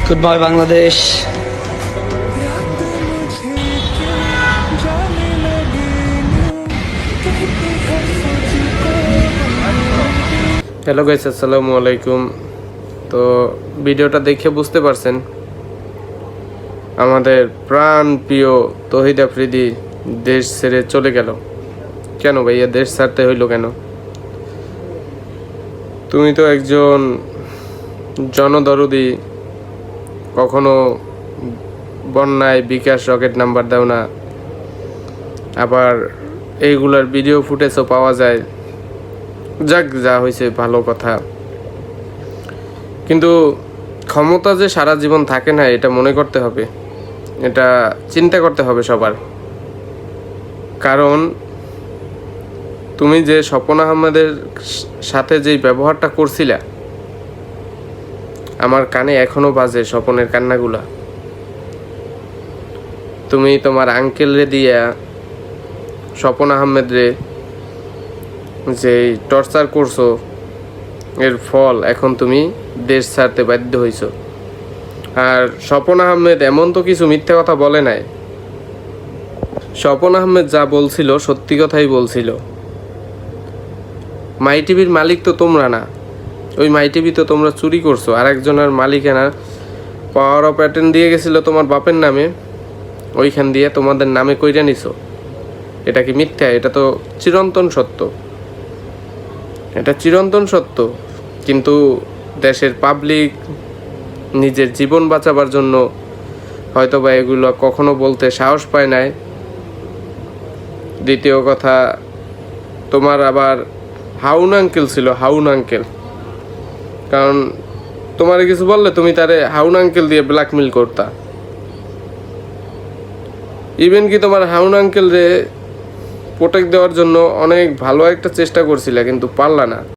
Good bye Bangladesh. Hello guys, আসসালামু আলাইকুম। তো ভিডিওটা দেখে বুঝতে পারছেন আমাদের প্রাণ প্রিয় তহিদ আফ্রিদি দেশ ছেড়ে চলে গেল। কেন ভাইয়া দেশ ছাড়তে হইল কেন? তুমি তো একজন জনদরদি, কখনো বন্যায় বিকাশ রকেট নাম্বার দাও না, আবার এইগুলার ভিডিও ফুটেজও পাওয়া যায়। যাক, যা হয়েছে ভালো কথা, কিন্তু ক্ষমতা যে সারা জীবন থাকে না এটা মনে করতে হবে, এটা চিন্তা করতে হবে সবার। কারণ তুমি যে স্বপন আহমেদের সাথে যেই ব্যবহারটা করছিলা, আমার কানে এখনো বাজে স্বপনের কান্নাগুলা। তুমি তোমার আঙ্কেল রে দিয়া স্বপন আহমেদ রে যে টর্চার করছো, এর ফল এখন তুমি দেশ ছাড়তে বাধ্য হইছ। আর স্বপন আহমেদ এমন তো কিছু মিথ্যা কথা বলে নাই। স্বপন আহমেদ যা বলছিল সত্যি কথাই বলছিল। মাই টিভির মালিক তো তোমরা না, ওই মাই টিভি তো তোমরা চুরি করছো। আর একজনের মালিকানা পাওয়ার অফ অ্যাটেন্ড দিয়ে গেছিলো তোমার বাপের নামে, ওইখান দিয়ে তোমাদের নামে কইরা নিছো। এটা কি মিথ্যা? এটা তো চিরন্তন সত্য, এটা চিরন্তন সত্য। কিন্তু দেশের পাবলিক নিজের জীবন বাঁচাবার জন্য হয়তো বা এগুলো কখনো বলতে সাহস পায় নাই। দ্বিতীয় কথা, তোমার আবার হাউন আঙ্কেল ছিল, হাউন আঙ্কেল। কারণ তোমার কিছু বললে তুমি তারে হাউন আঙ্কেল দিয়ে ব্ল্যাকমেল করতা। ইভেন কি তোমার হাউন আঙ্কেল রে প্রোটেক্ট দেওয়ার জন্য অনেক ভালো একটা চেষ্টা করছিলে, কিন্তু পারলা না।